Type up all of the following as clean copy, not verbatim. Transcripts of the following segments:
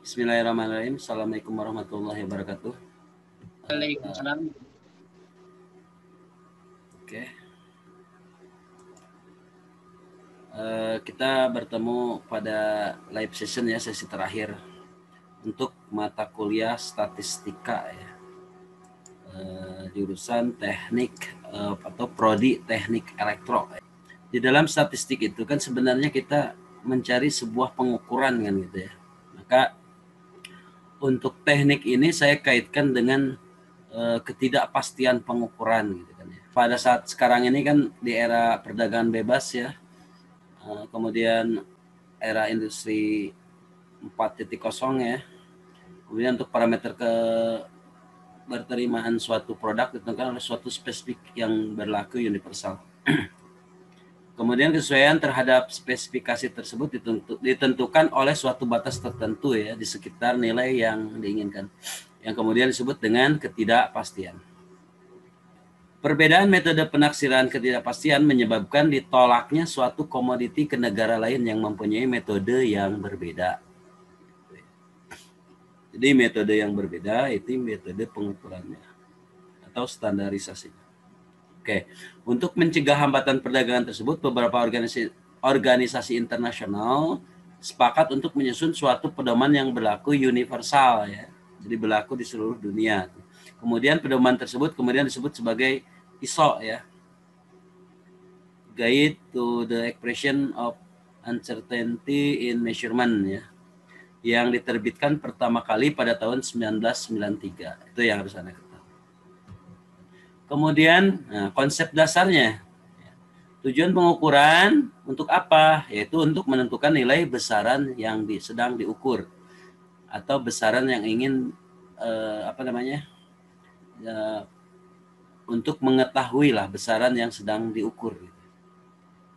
Bismillahirrahmanirrahim. Assalamualaikum warahmatullahi wabarakatuh. Waalaikumsalam. Oke. Kita bertemu pada live session ya, sesi terakhir untuk mata kuliah statistika ya. Jurusan teknik atau prodi teknik elektro. Di dalam statistik itu kan sebenarnya kita mencari sebuah pengukuran kan gitu ya. Maka untuk teknik ini saya kaitkan dengan ketidakpastian pengukuran gitu kan ya. Pada saat sekarang ini kan di era perdagangan bebas ya, kemudian era industri 4.0 ya. Kemudian untuk parameter berterimaan suatu produk ditentukan oleh suatu spesifik yang berlaku universal. Kemudian kesesuaian terhadap spesifikasi tersebut ditentukan oleh suatu batas tertentu ya di sekitar nilai yang diinginkan, yang kemudian disebut dengan ketidakpastian. Perbedaan metode penaksiran ketidakpastian menyebabkan ditolaknya suatu komoditi ke negara lain yang mempunyai metode yang berbeda. Jadi metode yang berbeda itu metode pengukurannya atau standarisasinya. Oke, untuk mencegah hambatan perdagangan tersebut, beberapa organisasi internasional sepakat untuk menyusun suatu pedoman yang berlaku universal ya. Jadi berlaku di seluruh dunia. Kemudian pedoman tersebut kemudian disebut sebagai ISO ya. Guide to the Expression of Uncertainty in Measurement ya. Yang diterbitkan pertama kali pada tahun 1993. Itu yang harus Anda ketahui. Kemudian konsep dasarnya. Tujuan pengukuran untuk apa? Yaitu untuk menentukan nilai besaran yang sedang diukur atau besaran yang ingin untuk mengetahui lah besaran yang sedang diukur.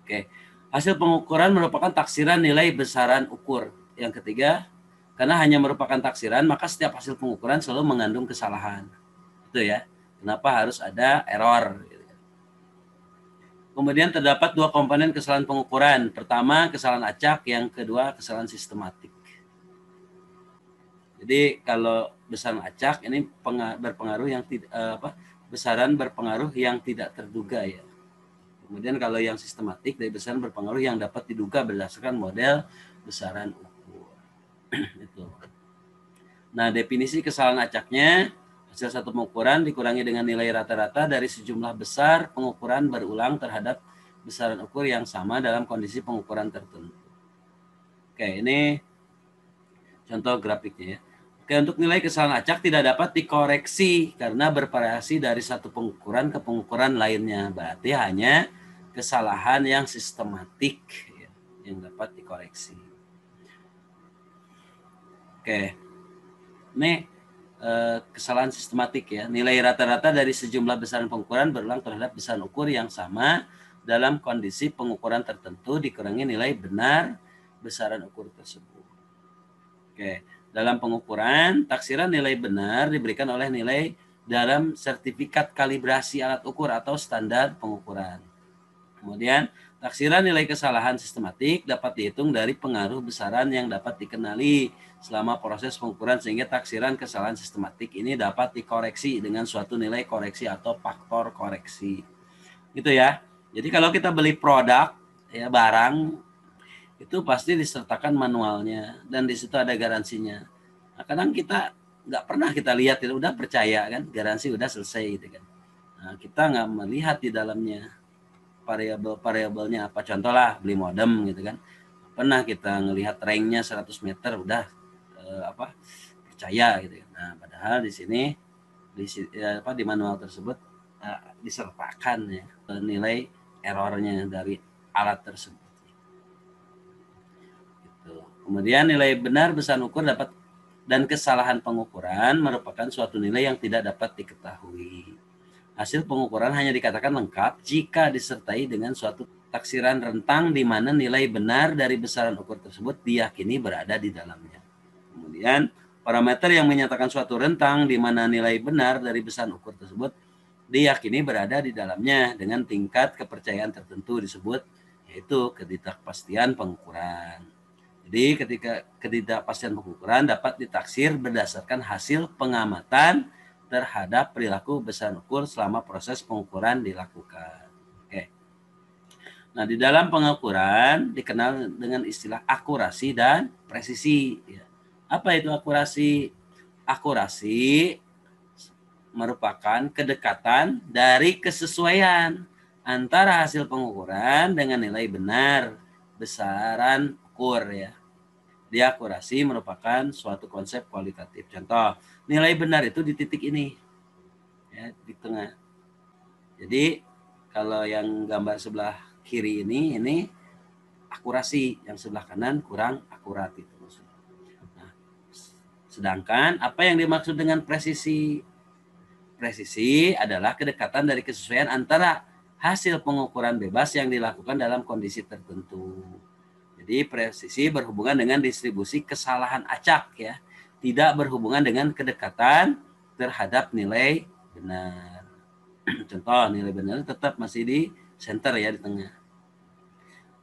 Oke. Hasil pengukuran merupakan taksiran nilai besaran ukur. Yang ketiga, karena hanya merupakan taksiran, maka setiap hasil pengukuran selalu mengandung kesalahan. Itu ya. Kenapa harus ada error? Kemudian terdapat dua komponen kesalahan pengukuran. Pertama, kesalahan acak. Yang kedua, kesalahan sistematik. Jadi kalau besaran acak ini berpengaruh yang besaran berpengaruh yang tidak terduga ya. Kemudian kalau yang sistematik dari besaran berpengaruh yang dapat diduga berdasarkan model besaran ukur. Itu. Nah, definisi kesalahan acaknya, hasil satu pengukuran dikurangi dengan nilai rata-rata dari sejumlah besar pengukuran berulang terhadap besaran ukur yang sama dalam kondisi pengukuran tertentu. Oke, ini contoh grafiknya ya. Oke, untuk nilai kesalahan acak tidak dapat dikoreksi karena bervariasi dari satu pengukuran ke pengukuran lainnya. Berarti hanya kesalahan yang sistematik ya, yang dapat dikoreksi. Oke, ini kesalahan sistematik ya. Nilai rata-rata dari sejumlah besaran pengukuran berulang terhadap besaran ukur yang sama dalam kondisi pengukuran tertentu dikurangi nilai benar besaran ukur tersebut. Oke, dalam pengukuran taksiran nilai benar diberikan oleh nilai dalam sertifikat kalibrasi alat ukur atau standar pengukuran. Kemudian taksiran nilai kesalahan sistematik dapat dihitung dari pengaruh besaran yang dapat dikenali selama proses pengukuran sehingga taksiran kesalahan sistematik ini dapat dikoreksi dengan suatu nilai koreksi atau faktor koreksi. Gitu ya. Jadi kalau kita beli produk ya barang itu pasti disertakan manualnya dan di situ ada garansinya. Nah, kadang kita nggak pernah kita lihat itu udah percaya kan garansi udah selesai gitu kan. Nah, kita nggak melihat di dalamnya variabel-variabelnya apa, contoh lah beli modem gitu kan, pernah kita ngelihat ranknya 100 meter udah percaya gitu. Nah padahal di sini di manual tersebut disertakan ya nilai errornya dari alat tersebut gitu. Kemudian nilai benar besaran ukur dapat dan kesalahan pengukuran merupakan suatu nilai yang tidak dapat diketahui. Hasil pengukuran hanya dikatakan lengkap jika disertai dengan suatu taksiran rentang di mana nilai benar dari besaran ukur tersebut diyakini berada di dalamnya. Kemudian parameter yang menyatakan suatu rentang di mana nilai benar dari besaran ukur tersebut diyakini berada di dalamnya dengan tingkat kepercayaan tertentu disebut yaitu ketidakpastian pengukuran. Jadi ketika ketidakpastian pengukuran dapat ditaksir berdasarkan hasil pengamatan terhadap perilaku besaran ukur selama proses pengukuran dilakukan. Oke. Nah, di dalam pengukuran dikenal dengan istilah akurasi dan presisi. Apa itu akurasi? Akurasi merupakan kedekatan dari kesesuaian antara hasil pengukuran dengan nilai benar besaran ukur ya. Di akurasi merupakan suatu konsep kualitatif. Contoh, nilai benar itu di titik ini ya, di tengah. Jadi kalau yang gambar sebelah kiri ini akurasi, yang sebelah kanan kurang akurat itu. Nah, sedangkan apa yang dimaksud dengan presisi? Presisi adalah kedekatan dari kesesuaian antara hasil pengukuran bebas yang dilakukan dalam kondisi tertentu. Jadi presisi berhubungan dengan distribusi kesalahan acak ya, tidak berhubungan dengan kedekatan terhadap nilai benar. Contoh, nilai benar tetap masih di center ya, di tengah.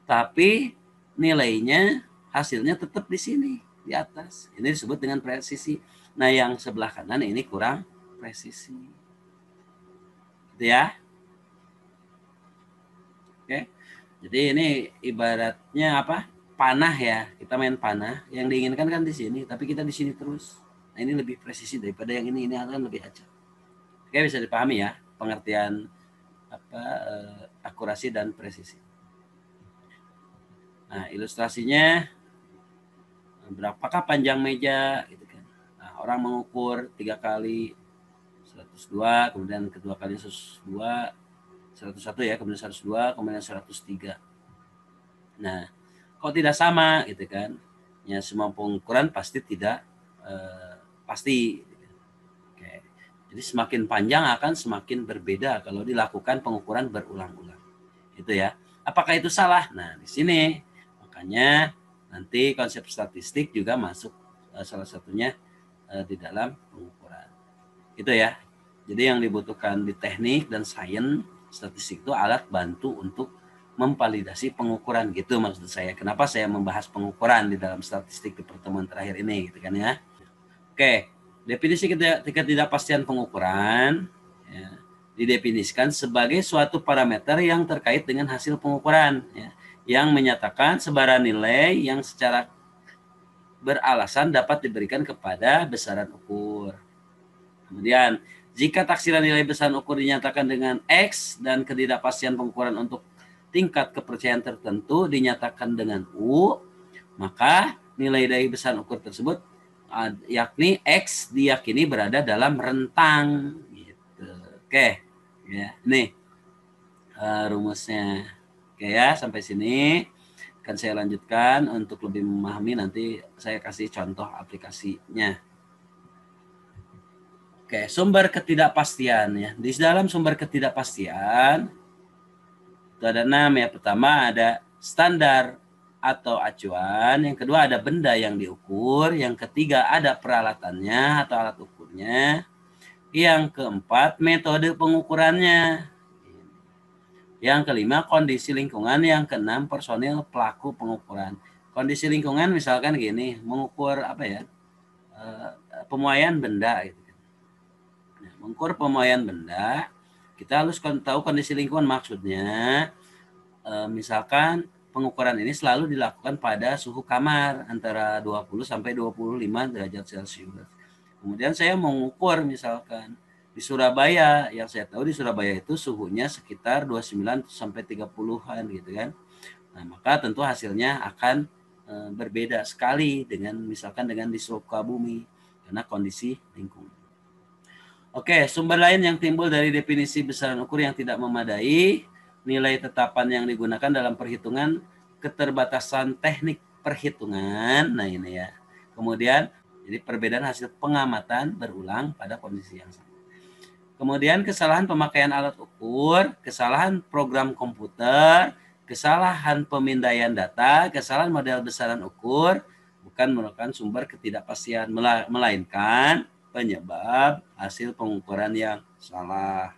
Tapi nilainya, hasilnya tetap di sini, di atas. Ini disebut dengan presisi. Nah, yang sebelah kanan ini kurang presisi. Gitu ya. Oke. Jadi ini ibaratnya apa? Panah ya. Kita main panah. Yang diinginkan kan di sini, tapi kita di sini terus. Nah, ini lebih presisi daripada yang ini akan lebih acak. Oke, bisa dipahami ya pengertian apa akurasi dan presisi. Nah, ilustrasinya berapakah panjang meja gitu kan. Nah, orang mengukur 3 kali 102, kemudian kedua kali 102, 101 ya, kemudian 102, kemudian 103. Nah, kalau tidak sama gitu kan, ya semua pengukuran pasti tidak pasti. Oke. Jadi semakin panjang akan semakin berbeda kalau dilakukan pengukuran berulang-ulang. Itu ya. Apakah itu salah? Nah, di sini makanya nanti konsep statistik juga masuk salah satunya di dalam pengukuran. Itu ya. Jadi yang dibutuhkan di teknik dan sains statistik itu alat bantu untuk memvalidasi pengukuran gitu maksud saya. Kenapa saya membahas pengukuran di dalam statistik di pertemuan terakhir ini gitu kan ya. Oke, definisi ketidakpastian pengukuran ya, didefinisikan sebagai suatu parameter yang terkait dengan hasil pengukuran ya, yang menyatakan sebaran nilai yang secara beralasan dapat diberikan kepada besaran ukur. Kemudian, jika taksiran nilai besaran ukur dinyatakan dengan X dan ketidakpastian pengukuran untuk tingkat kepercayaan tertentu dinyatakan dengan U, maka nilai dari besaran ukur tersebut yakni X diyakini berada dalam rentang gitu. Oke. Ya, nih rumusnya. Oke ya, sampai sini akan saya lanjutkan. Untuk lebih memahami nanti saya kasih contoh aplikasinya. Oke, sumber ketidakpastian ya. Di dalam sumber ketidakpastian itu ada 6 ya. Pertama ada standar atau acuan, yang kedua ada benda yang diukur, yang ketiga ada peralatannya atau alat ukurnya, yang keempat metode pengukurannya, yang kelima kondisi lingkungan, yang keenam personil pelaku pengukuran. Kondisi lingkungan misalkan gini, mengukur apa ya, pemuaian benda gitu. Mengukur pemuaian benda, kita harus tahu kondisi lingkungan, maksudnya misalkan pengukuran ini selalu dilakukan pada suhu kamar antara 20 sampai 25 derajat Celcius. Kemudian saya mengukur misalkan di Surabaya, yang saya tahu di Surabaya itu suhunya sekitar 29 sampai 30-an gitu kan. Nah, maka tentu hasilnya akan berbeda sekali dengan misalkan dengan di Sukabumi karena kondisi lingkungan. Oke, sumber lain yang timbul dari definisi besaran ukur yang tidak memadai, nilai tetapan yang digunakan dalam perhitungan keterbatasan teknik perhitungan. Nah ini ya. Kemudian, jadi perbedaan hasil pengamatan berulang pada kondisi yang sama. Kemudian kesalahan pemakaian alat ukur, kesalahan program komputer, kesalahan pemindaian data, kesalahan model besaran ukur, bukan merupakan sumber ketidakpastian, melainkan penyebab hasil pengukuran yang salah.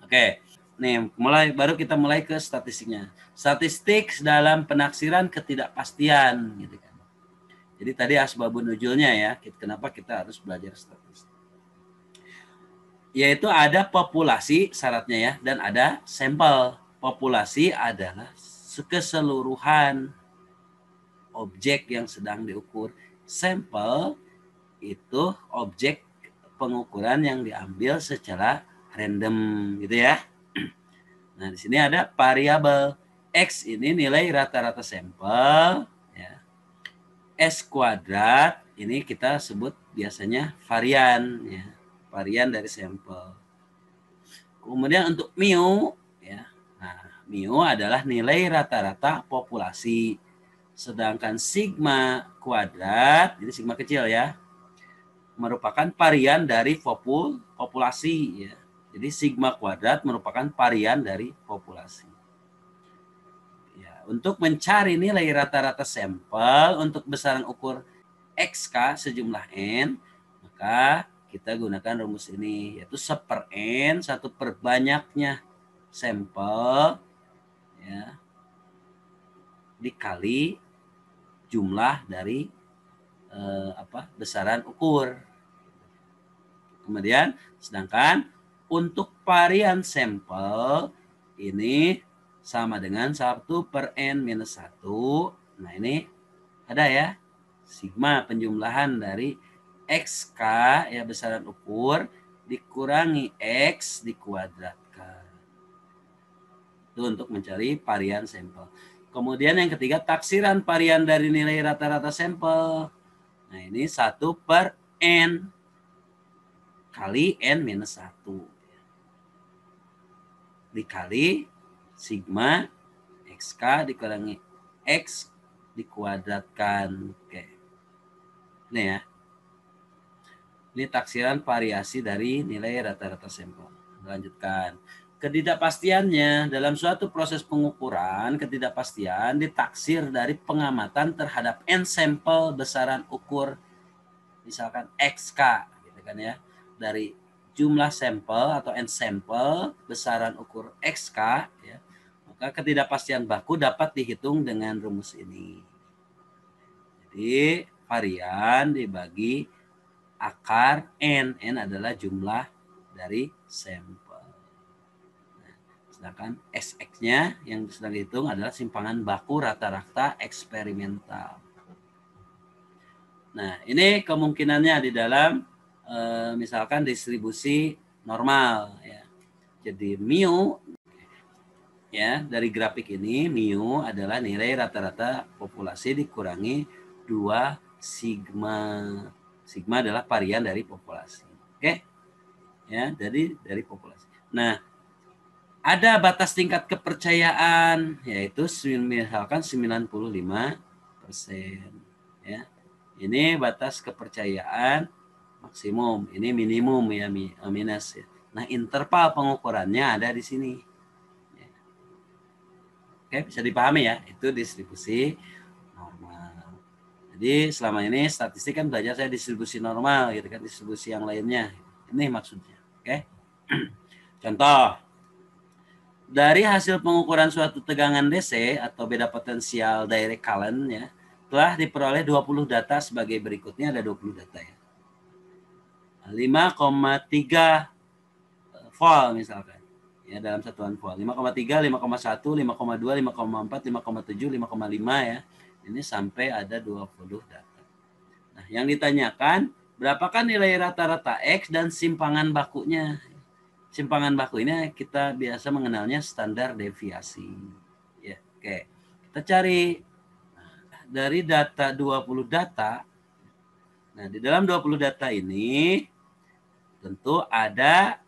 Oke, Nih, baru kita mulai ke statistiknya. Statistik dalam penaksiran ketidakpastian gitu kan. Jadi tadi asbabun nuzulnya ya, kenapa kita harus belajar statistik. Yaitu ada populasi syaratnya ya, dan ada sampel. Populasi adalah keseluruhan objek yang sedang diukur. Sampel itu objek pengukuran yang diambil secara random gitu ya. Nah, di sini ada variabel X ini nilai rata-rata sampel ya. S kuadrat ini kita sebut biasanya varian ya, varian dari sampel. Kemudian untuk mu ya. Nah, mu adalah nilai rata-rata populasi. Sedangkan sigma kuadrat, ini sigma kecil ya, merupakan varian dari populasi ya. Jadi sigma kuadrat merupakan varian dari populasi. Ya, untuk mencari nilai rata-rata sampel untuk besaran ukur XK sejumlah N, maka kita gunakan rumus ini, yaitu 1/N, 1 per banyaknya sampel ya, dikali jumlah dari besaran ukur. Kemudian sedangkan untuk varian sampel ini sama dengan 1 per N minus 1. Nah ini ada ya, sigma penjumlahan dari XK ya besaran ukur dikurangi X dikuadratkan. Itu untuk mencari varian sampel. Kemudian yang ketiga, taksiran varian dari nilai rata-rata sampel. Nah ini 1 per N kali N minus 1 dikali sigma XK dikurangi X dikuadratkan. Oke. Ini ya. Ini taksiran variasi dari nilai rata-rata sampel. Lanjutkan. Ketidakpastiannya dalam suatu proses pengukuran, ketidakpastian ditaksir dari pengamatan terhadap N sampel besaran ukur misalkan XK gitu kan ya. Dari jumlah sampel atau N sampel besaran ukur XK ya, maka ketidakpastian baku dapat dihitung dengan rumus ini. Jadi varian dibagi akar N. N adalah jumlah dari sampel. Nah, sedangkan SX-nya yang sedang dihitung adalah simpangan baku rata-rata eksperimental. Nah, ini kemungkinannya di dalam misalkan distribusi normal ya. Jadi mu ya dari grafik ini mu adalah nilai rata-rata populasi dikurangi 2 sigma. Sigma adalah varian dari populasi. Oke. Ya, dari populasi. Nah, ada batas tingkat kepercayaan yaitu misalkan 95% ya. Ini batas kepercayaan maksimum, ini minimum ya minus ya. Nah, interval pengukurannya ada di sini. Oke, bisa dipahami ya, itu distribusi normal. Jadi selama ini statistik kan belajar saya distribusi normal gitu kan, distribusi yang lainnya. Ini maksudnya. Oke. Contoh. Dari hasil pengukuran suatu tegangan DC atau beda potensial direct current ya, telah diperoleh 20 data sebagai berikutnya, ada 20 data ya. 5,3 volt misalkan. Ya, dalam satuan volt. 5,3, 5,1, 5,2, 5,4, 5,7, 5,5 ya. Ini sampai ada 20 data. Nah, yang ditanyakan berapakah nilai rata-rata X dan simpangan bakunya? Simpangan baku ini kita biasa mengenalnya standar deviasi. Ya, oke. Kita cari dari data 20 data. Nah, di dalam 20 data ini tentu ada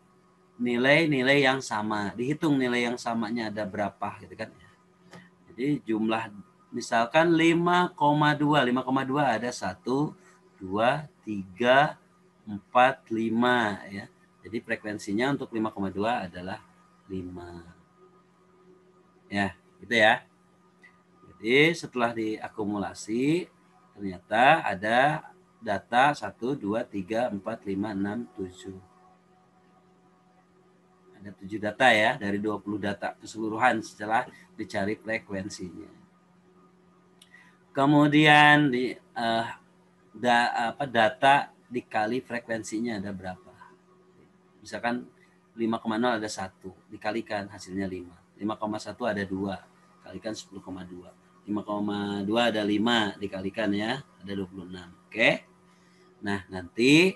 nilai-nilai yang sama. Dihitung nilai yang samanya ada berapa gitu kan. Jadi jumlah misalkan 5,2. 5,2 ada 1, 2, 3, 4, 5 ya. Jadi frekuensinya untuk 5,2 adalah 5. Ya, gitu ya. Jadi setelah diakumulasi ternyata ada data 1, 2, 3, 4, 5, 6, 7. Ada 7 data ya, dari 20 data keseluruhan setelah dicari frekuensinya. Kemudian data dikali frekuensinya ada berapa. Misalkan 5,0 ada 1, dikalikan hasilnya 5. 5,1 ada 2, kalikan 10,2. 5,2 ada 5, dikalikan ya, ada 26. Oke. Nah, nanti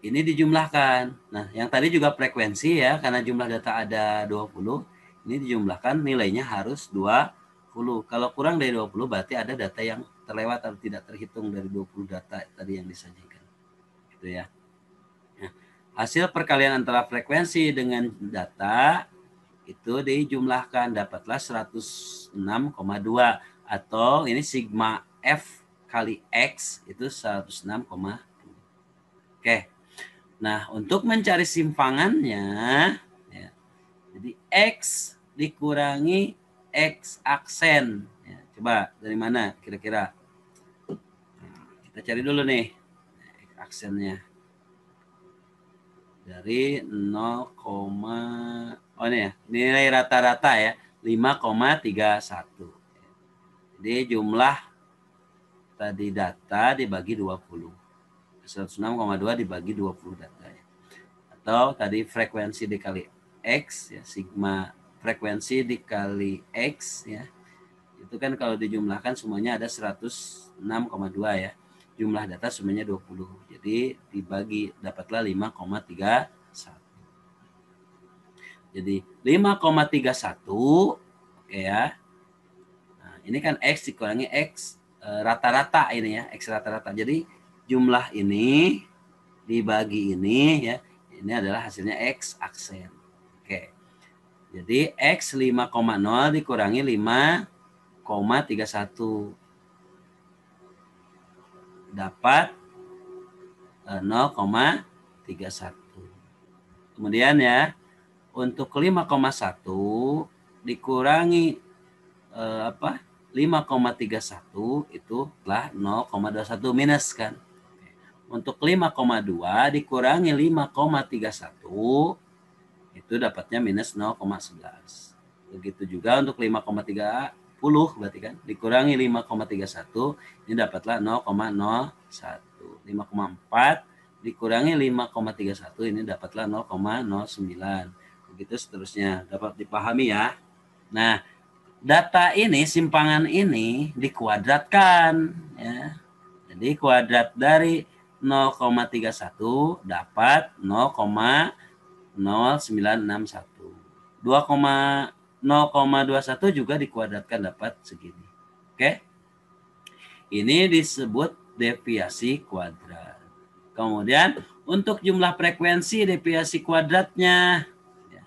ini dijumlahkan. Nah, yang tadi juga frekuensi ya, karena jumlah data ada 20, ini dijumlahkan nilainya harus 20. Kalau kurang dari 20 berarti ada data yang terlewat atau tidak terhitung dari 20 data tadi yang disajikan. Gitu ya. Nah, hasil perkalian antara frekuensi dengan data itu dijumlahkan, dapatlah 106,2 atau ini sigma F kali X itu 106,2. Oke. Nah, untuk mencari simpangannya, ya, jadi X dikurangi X aksen. Ya, coba dari mana kira-kira? Kita cari dulu nih X aksennya. Dari 0, oh ini ya, nilai rata-rata ya, 5,31. Jadi jumlah tadi data dibagi 20. 106,2 dibagi 20 data ya. Atau tadi frekuensi dikali X ya, sigma frekuensi dikali X ya. Itu kan kalau dijumlahkan semuanya ada 106,2 ya. Jumlah data semuanya 20. Jadi dibagi dapatlah 5,31. Jadi 5,31 oke ya. Nah, ini kan X dikurangi X rata-rata ini ya, X rata-rata. Jadi jumlah ini dibagi ini ya, ini adalah hasilnya X aksen. Oke. Jadi X 5,0 dikurangi 5,31 dapat 0,31. Kemudian ya, untuk 5,1 dikurangi 5,31 itu telah 0,21 minus kan. Untuk 5,2 dikurangi 5,31 itu dapatnya minus 0,11. Begitu juga untuk 5,30 berarti kan dikurangi 5,31 ini dapatlah 0,01. 5,4 dikurangi 5,31 ini dapatlah 0,09. Begitu seterusnya, dapat dipahami ya. Nah, data ini, simpangan ini dikuadratkan ya. Jadi kuadrat dari 0,31 dapat 0,0961. 0,21 juga dikuadratkan dapat segini. Oke. Ini disebut deviasi kuadrat. Kemudian untuk jumlah frekuensi deviasi kuadratnya ya,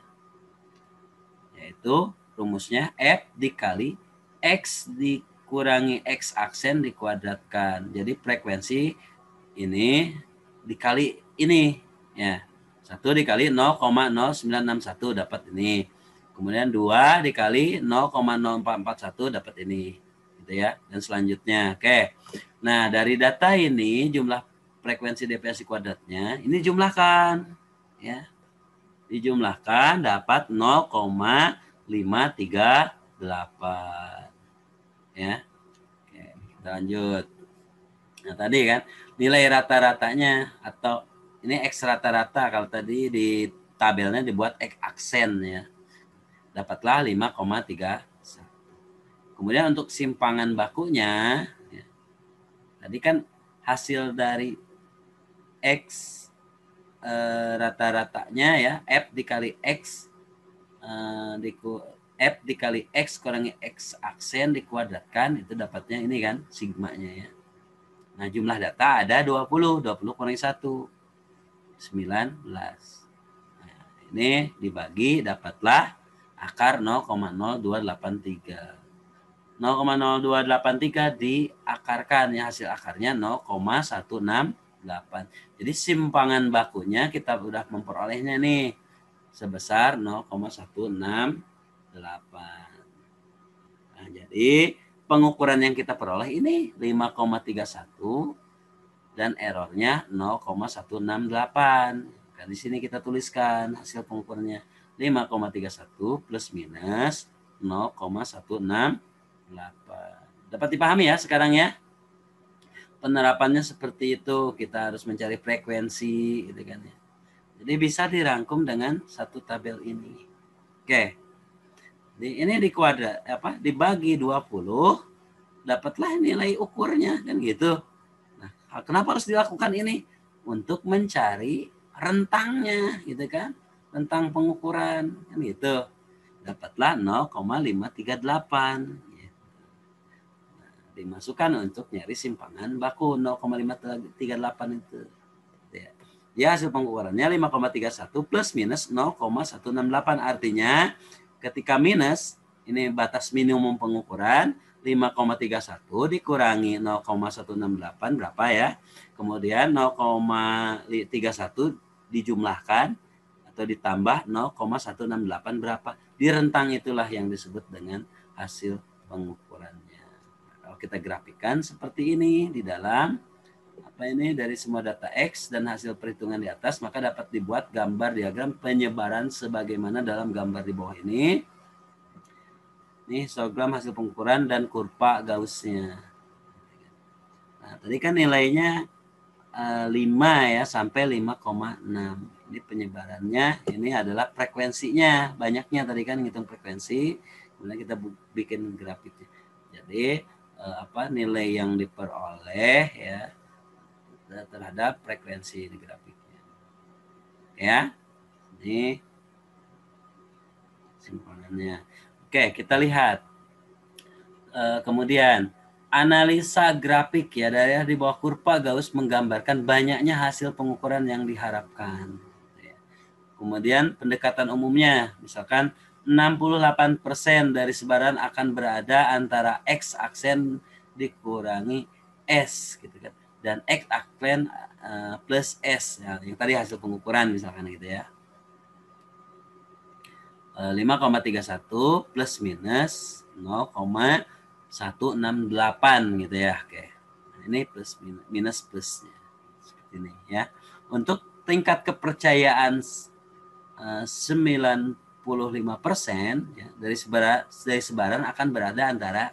yaitu rumusnya F dikali X dikurangi X aksen dikuadratkan. Jadi frekuensi ini dikali ini ya. 1 dikali 0,0961 dapat ini. Kemudian 2 dikali 0,0441 dapat ini. Gitu ya. Dan selanjutnya. Oke. Nah, dari data ini jumlah frekuensi deviasi kuadratnya ini jumlahkan ya. Dijumlahkan dapat 0,538 ya. Oke, kita lanjut. Nah, tadi kan nilai rata-ratanya atau ini X rata-rata, kalau tadi di tabelnya dibuat X aksen ya. Dapatlah 5,31. Kemudian untuk simpangan bakunya ya, tadi kan hasil dari X rata-ratanya ya, F dikali X F dikali X kurangi X aksen dikuadratkan, itu dapatnya ini kan sigmanya ya. Nah, jumlah data ada 20 kurangi 1 19. Nah, ini dibagi dapatlah akar 0,0283. 0,0283 diakarkan ya, hasil akarnya 0,168. Jadi simpangan bakunya kita sudah memperolehnya nih sebesar 0,168. Nah, jadi pengukuran yang kita peroleh ini 5,31 dan errornya 0,168. Maka di sini kita tuliskan hasil pengukurannya 5,31 plus minus 0,168. Dapat dipahami ya sekarang ya? Penerapannya seperti itu, kita harus mencari frekuensi gitu kan ya. Jadi bisa dirangkum dengan satu tabel ini. Oke. Ini dibagi 20, dapatlah nilai ukurnya kan gitu. Nah, kenapa harus dilakukan ini? Untuk mencari rentangnya gitu kan. Rentang pengukuran kan gitu. Dapatlah 0,538. Dimasukkan untuk nyari simpangan baku 0,538 itu. Ya, hasil pengukurannya 5,31 plus minus 0,168. Artinya ketika minus, ini batas minimum pengukuran, 5,31 dikurangi 0,168 berapa ya? Kemudian 0,31 dijumlahkan atau ditambah 0,168 berapa? Di rentang itulah yang disebut dengan hasil pengukurannya. Kalau kita grafikan seperti ini di dalam dari semua data X dan hasil perhitungan di atas, maka dapat dibuat gambar diagram penyebaran sebagaimana dalam gambar di bawah ini. Ini histogram hasil pengukuran dan kurva Gauss-nya. Nah, tadi kan nilainya 5 ya sampai 5,6. Ini penyebarannya, ini adalah frekuensinya. Banyaknya tadi kan ngitung frekuensi, kemudian kita bikin grafiknya. Jadi nilai yang diperoleh ya terhadap frekuensi di grafiknya. Ya. Ini simpangannya. Oke, kita lihat. Kemudian analisa grafik ya, dari di bawah kurva Gauss menggambarkan banyaknya hasil pengukuran yang diharapkan. Kemudian pendekatan umumnya, misalkan 68% dari sebaran akan berada antara X aksen dikurangi S gitu kan. Dan X aksen plus S ya, yang tadi hasil pengukuran misalkan gitu ya. 5,31 plus minus 0,168 gitu ya. Oke. Nah, ini plus minus plusnya. Seperti ini ya. Untuk tingkat kepercayaan 95% ya, dari sebaran akan berada antara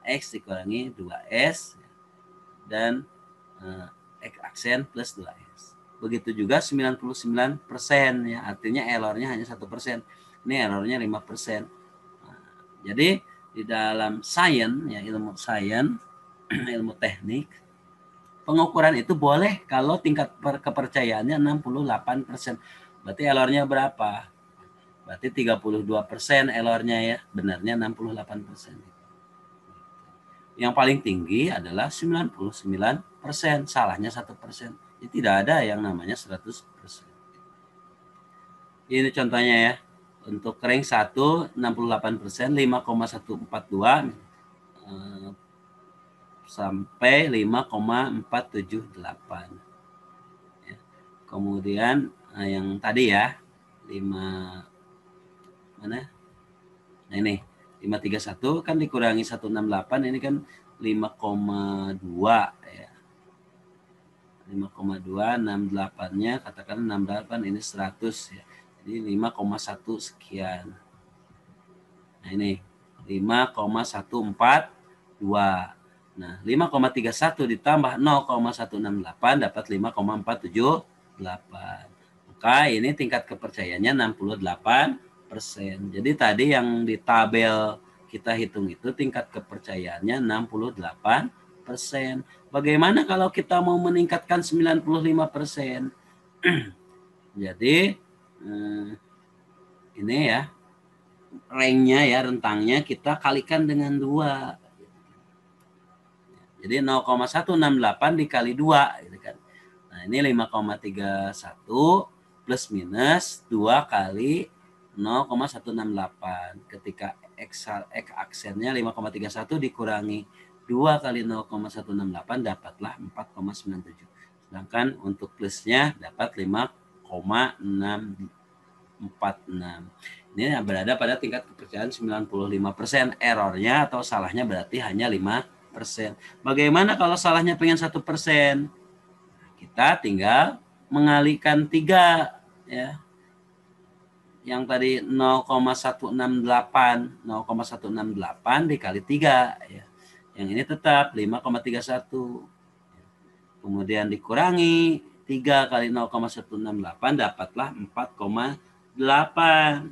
X dikurangi 2S dan X aksen plus 2S. Begitu juga 99% ya, artinya errornya hanya 1%. Ini errornya 5%. Nah, jadi di dalam sains ya, ilmu sains, ilmu teknik, pengukuran itu boleh kalau tingkat kepercayaannya 68%. Berarti errornya berapa? Berarti 32% errornya ya, benarnya 68%. Yang paling tinggi adalah 99%, salahnya 1%. Jadi tidak ada yang namanya 100%. Ini contohnya ya. Untuk rank 1 68%, 5,142 sampai 5,478. Ya. Kemudian yang tadi ya 5 mana? Nah ini 531 kan dikurangi 168, ini kan 5,2 ya. 5,2 68-nya katakan 68 ini 100 ya. Jadi 5,1 sekian. Nah ini 5,142. Nah 5,31 ditambah 0,168 dapat 5,478. Maka ini tingkat kepercayaannya 68%. Jadi tadi yang di tabel kita hitung itu tingkat kepercayaannya 68%. Bagaimana kalau kita mau meningkatkan 95%? Jadi ini ya ranknya ya, rentangnya kita kalikan dengan 2. Jadi 0,168 dikali 2 gitu kan. Nah, ini 5,31 plus minus 2 kali 0,168. Ketika X aksennya 5,31 dikurangi 2 kali 0,168 dapatlah 4,97. Sedangkan untuk plusnya dapat 5,646. Ini berada pada tingkat kepercayaan 95%. Errornya atau salahnya berarti hanya 5%. Bagaimana kalau salahnya pengen 1%? Kita tinggal mengalikan 3 ya. Yang tadi 0,168 dikali 3 ya. Yang ini tetap 5,31. Kemudian dikurangi 3 kali 0,168 dapatlah 4,8.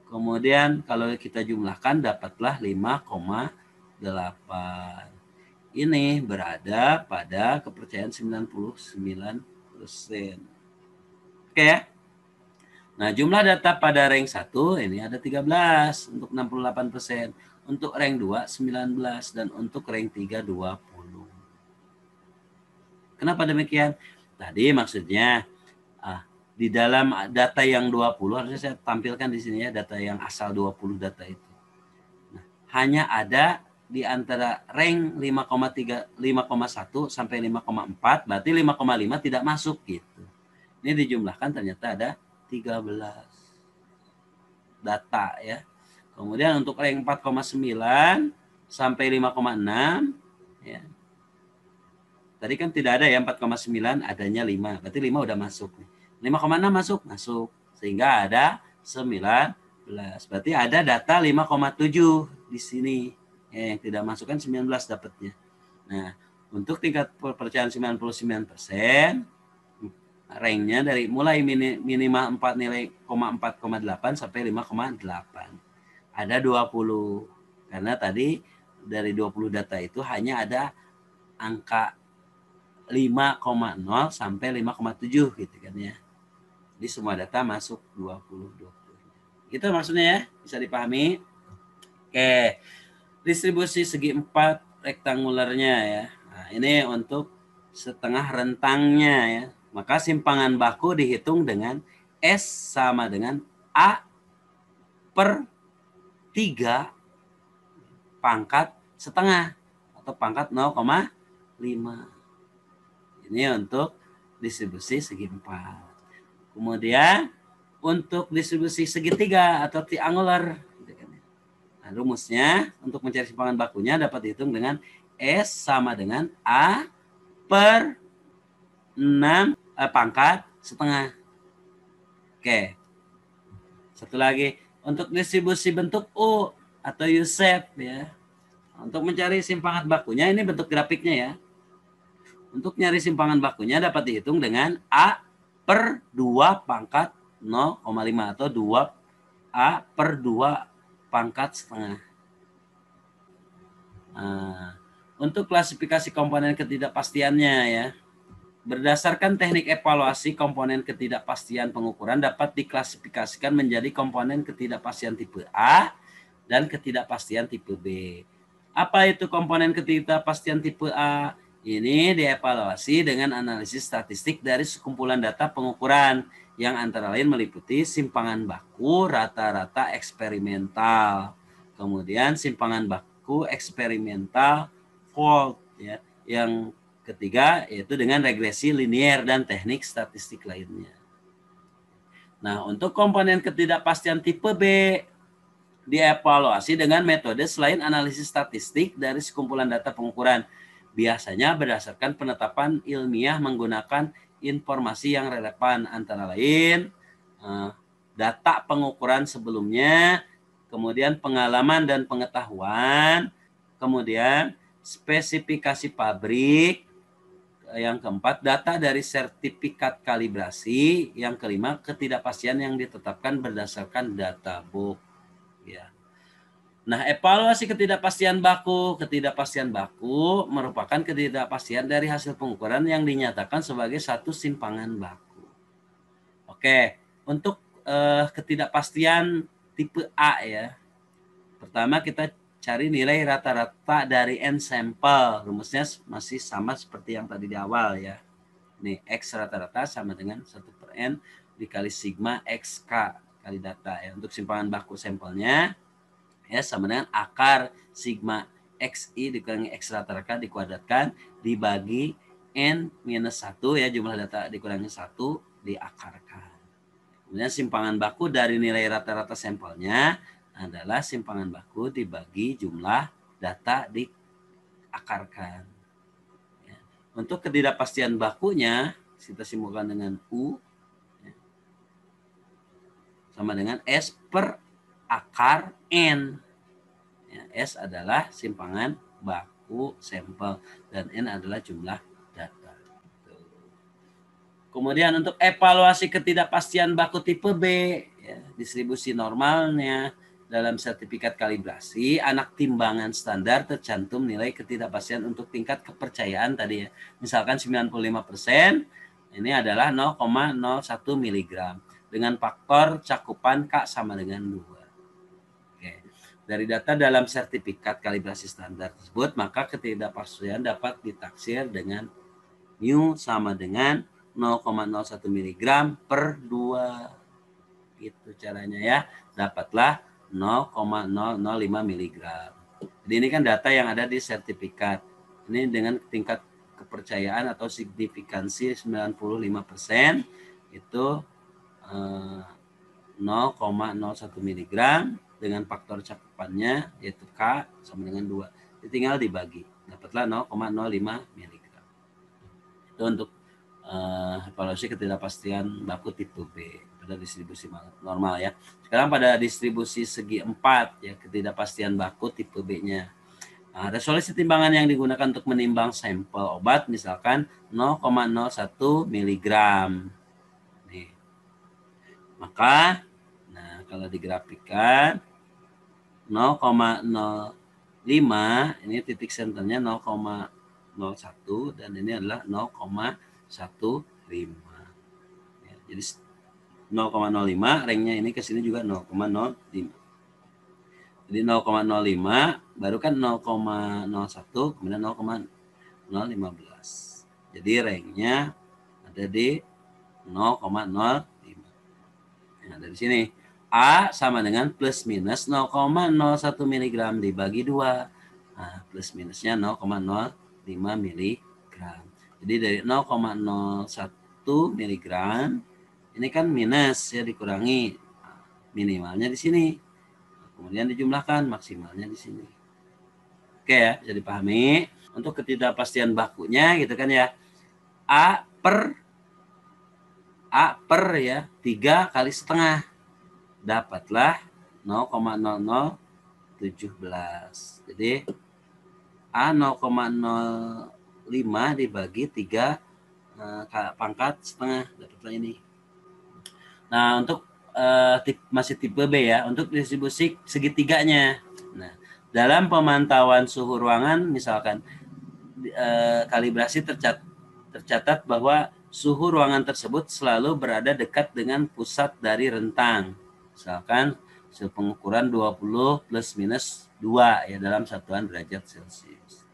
Kemudian kalau kita jumlahkan dapatlah 5,8. Ini berada pada kepercayaan 99%. Oke ya. Nah, jumlah data pada rank 1 ini ada 13 untuk 68%, untuk rank 2 19 dan untuk rank 3 20. Kenapa demikian? Tadi maksudnya di dalam data yang 20 harusnya saya tampilkan di sini ya data yang asal 20 data itu. Nah, hanya ada di antara rank 5,3 5,1 sampai 5,4 berarti 5,5 tidak masuk gitu. Ini dijumlahkan ternyata ada 13 data ya. Kemudian untuk rank 4,9 sampai 5,6 ya. Tadi kan tidak ada ya 4,9, adanya 5. Berarti 5 udah masuk nih. 5,6 masuk, masuk. Sehingga ada 19. Berarti ada data 5,7 di sini. Yang tidak masuk kan 19 dapatnya. Nah, untuk tingkat kepercayaan 99%, ranknya dari mulai minimal 4 nilai 4,8 sampai 5,8. Ada 20. Karena tadi dari 20 data itu hanya ada angka 5,0 sampai 5,7 gitu kan ya. Jadi semua data masuk 20. Itu maksudnya ya, bisa dipahami. Oke. Distribusi segi 4 rektangulernya ya. Nah, ini untuk setengah rentangnya ya. Maka simpangan baku dihitung dengan S sama dengan A per 3 pangkat setengah atau pangkat 0,5. Ini untuk distribusi segi 4. Kemudian untuk distribusi segitiga atau triangular. Nah, rumusnya untuk mencari simpangan bakunya dapat dihitung dengan S sama dengan A per 6 pangkat setengah. Oke. Satu lagi. Untuk distribusi bentuk U atau U-shape ya. Untuk mencari simpangan bakunya ini bentuk grafiknya ya. Untuk nyari simpangan bakunya dapat dihitung dengan A per 2 pangkat 0,5 atau 2A per 2 pangkat setengah. Nah, untuk klasifikasi komponen ketidakpastiannya ya. Berdasarkan teknik evaluasi, komponen ketidakpastian pengukuran dapat diklasifikasikan menjadi komponen ketidakpastian tipe A dan ketidakpastian tipe B. Apa itu komponen ketidakpastian tipe A? Ini dievaluasi dengan analisis statistik dari sekumpulan data pengukuran yang antara lain meliputi simpangan baku rata-rata eksperimental. Kemudian simpangan baku eksperimental fault ya, yang ketiga yaitu dengan regresi linier dan teknik statistik lainnya. Nah, untuk komponen ketidakpastian tipe B dievaluasi dengan metode selain analisis statistik dari sekumpulan data pengukuran. Biasanya berdasarkan penetapan ilmiah menggunakan informasi yang relevan antara lain data pengukuran sebelumnya, kemudian pengalaman dan pengetahuan, kemudian spesifikasi pabrik, yang keempat data dari sertifikat kalibrasi, yang kelima ketidakpastian yang ditetapkan berdasarkan data book ya. Nah, evaluasi ketidakpastian baku merupakan ketidakpastian dari hasil pengukuran yang dinyatakan sebagai satu simpangan baku. Oke, untuk ketidakpastian tipe A ya. Pertama kita cari nilai rata-rata dari N sampel. Rumusnya masih sama seperti yang tadi di awal ya. Nih, X rata-rata sama dengan 1/N dikali sigma XK kali data ya. Untuk simpangan baku sampelnya ya sama dengan akar sigma XI dikurangi X rata-rata dikuadratkan dibagi N-1 ya, jumlah data dikurangi 1 diakarkan. Kemudian simpangan baku dari nilai rata-rata sampelnya adalah simpangan baku dibagi jumlah data diakarkan. Ya. Untuk ketidakpastian bakunya kita simbolkan dengan U, ya, sama dengan S per akar N. Ya, S adalah simpangan baku sampel dan N adalah jumlah data. Kemudian untuk evaluasi ketidakpastian baku tipe B, ya, distribusi normalnya dalam sertifikat kalibrasi, anak timbangan standar tercantum nilai ketidakpastian untuk tingkat kepercayaan tadi ya. Misalkan 95%, ini adalah 0,01 mg dengan faktor cakupan K sama dengan 2. Dari data dalam sertifikat kalibrasi standar tersebut, maka ketidakpastian dapat ditaksir dengan mu sama dengan 0,01 mg per 2. Itu caranya ya. Dapatlah 0,005 mg. Jadi ini kan data yang ada di sertifikat. Ini dengan tingkat kepercayaan atau signifikansi 95%, itu 0,01 mg dengan faktor cakupannya yaitu K sama dengan 2. Jadi tinggal dibagi. Dapatlah 0,05 mg. Itu untuk evaluasi ketidakpastian baku tipe B pada distribusi normal ya. Sekarang pada distribusi segi 4 ya, ketidakpastian baku tipe B-nya. Nah, resolusi timbangan yang digunakan untuk menimbang sampel obat misalkan 0,01 mg. Nih. Maka kalau digrafikan 0,05 ini titik senternya 0,01 dan ini adalah 0,15. Ya, jadi 0,05 ranknya ini ke sini juga 0,05. Jadi 0,05 baru kan 0,01 kemudian 0,015. Jadi ranknya ada di 0,05. Nah, dari sini A sama dengan plus minus 0,01 mg dibagi 2. Nah, plus minusnya 0,05 mg. Jadi dari 0,01 mg ini kan minus ya, dikurangi minimalnya di sini. Kemudian dijumlahkan maksimalnya di sini. Oke ya, bisa dipahami. Untuk ketidakpastian bakunya gitu kan ya. A per ya 3 kali setengah. Dapatlah 0,0017. Jadi A 0,05 dibagi 3 pangkat setengah, dapatlah ini. Nah, untuk masih tipe B ya, untuk distribusi segitiganya. Nah, dalam pemantauan suhu ruangan misalkan kalibrasi tercatat bahwa suhu ruangan tersebut selalu berada dekat dengan pusat dari rentang. Misalkan pengukuran 20 plus minus 2 ya dalam satuan derajat Celcius.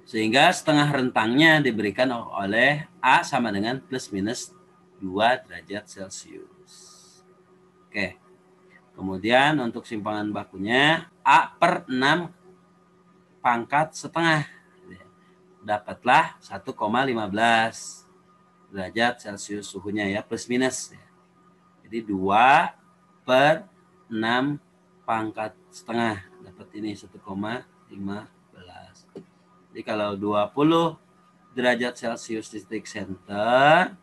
Sehingga setengah rentangnya diberikan oleh A sama dengan plus minus 2 derajat Celcius. Oke. Kemudian untuk simpangan bakunya A per 6 pangkat setengah. Dapatlah 1,15 derajat Celcius suhunya ya, plus minus. Jadi 2 per 6 pangkat setengah. Dapat ini 1,15. Jadi kalau 20 derajat Celcius di titik center,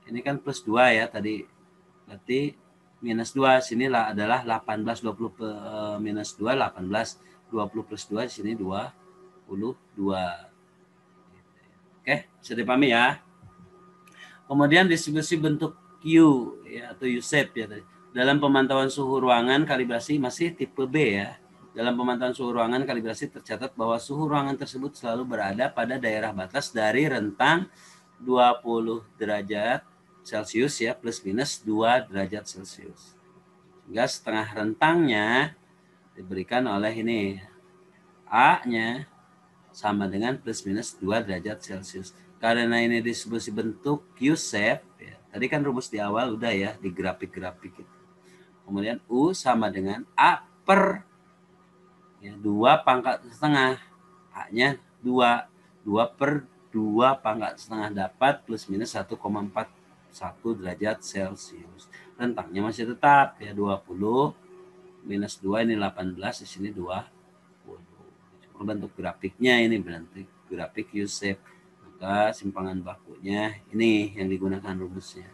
ini kan plus 2 ya tadi. Berarti minus 2 sinilah adalah 18, 20 minus 2, 18. 20 plus 2 di sini 22. Oke, bisa dipahami ya. Kemudian distribusi bentuk Q ya, atau U-shape ya. Dalam pemantauan suhu ruangan kalibrasi masih tipe B ya. Dalam pemantauan suhu ruangan kalibrasi tercatat bahwa suhu ruangan tersebut selalu berada pada daerah batas dari rentang 20 derajat Celcius ya plus minus 2 derajat Celcius. Sehingga setengah rentangnya diberikan oleh ini A-nya sama dengan plus minus 2 derajat Celcius. Karena ini distribusi bentuk U-shape, ya. Tadi kan rumus di awal udah ya, di grafik-grafik itu. Kemudian U sama dengan A per ya, 2 pangkat setengah. A-nya 2. 2 per 2 pangkat setengah dapat plus minus 1,41 derajat Celcius. Rentangnya masih tetap ya 20 minus 2 ini 18, di sini 2. Bentuk grafiknya ini bentuk grafik U-shape. maka simpangan bakunya ini yang digunakan rumusnya.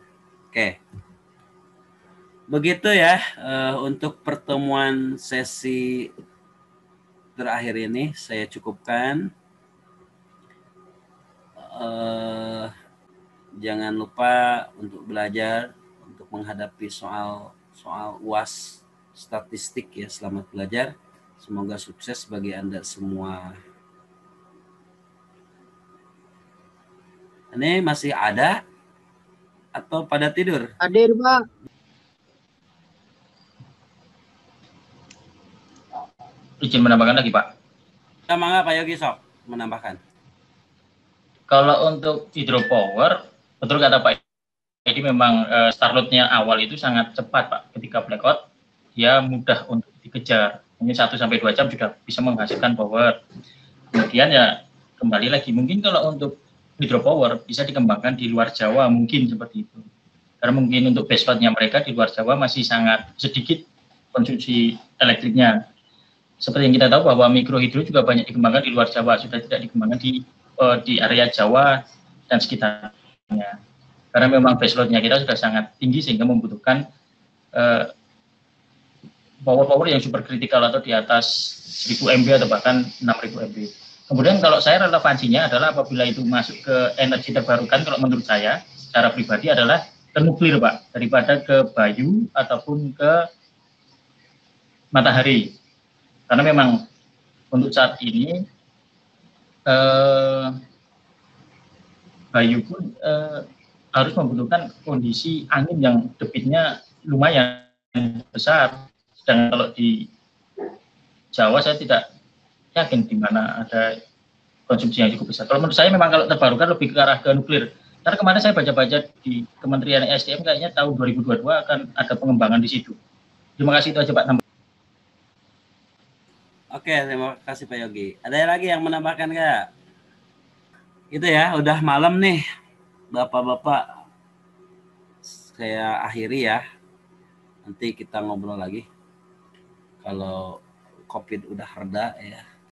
Oke. Begitu ya untuk pertemuan sesi terakhir ini saya cukupkan. Jangan lupa untuk belajar untuk menghadapi soal UAS statistik ya. Selamat belajar. Semoga sukses bagi Anda semua. Ini masih ada atau pada tidur? Hadir, Pak. Izin menambahkan lagi, Pak. Ya, mangga Pak Yogi sok menambahkan. Kalau untuk hidropower, betul kata Pak, jadi memang start load-nya awal itu sangat cepat, Pak. Ketika blackout, dia mudah untuk dikejar. Mungkin 1-2 jam sudah bisa menghasilkan power. Kemudian ya kembali lagi, mungkin kalau untuk hidropower bisa dikembangkan di luar Jawa, mungkin seperti itu. Karena mungkin untuk base load-nya mereka di luar Jawa masih sangat sedikit konsumsi elektriknya. Seperti yang kita tahu bahwa mikrohidro juga banyak dikembangkan di luar Jawa, sudah tidak dikembangkan di area Jawa dan sekitarnya. Karena memang base load-nya kita sudah sangat tinggi sehingga membutuhkan power yang super kritikal atau di atas 1000 MW atau bahkan 6000 MW. Kemudian kalau saya relevansinya adalah apabila itu masuk ke energi terbarukan, kalau menurut saya secara pribadi adalah ke nuklir, Pak, daripada ke bayu ataupun ke matahari. Karena memang untuk saat ini bayu pun harus membutuhkan kondisi angin yang debitnya lumayan besar. Dan kalau di Jawa saya tidak yakin di mana ada konsumsi yang cukup besar. Kalau menurut saya memang kalau terbarukan lebih ke arah ke nuklir. Karena kemarin saya baca-baca di Kementerian SDM kayaknya tahun 2022 akan ada pengembangan di situ. Terima kasih, itu aja Pak. Oke, terima kasih Pak Yogi. Ada lagi yang menambahkan nggak? Itu ya, udah malam nih, Bapak-bapak. Saya akhiri ya. Nanti kita ngobrol lagi. Kalau COVID udah reda ya.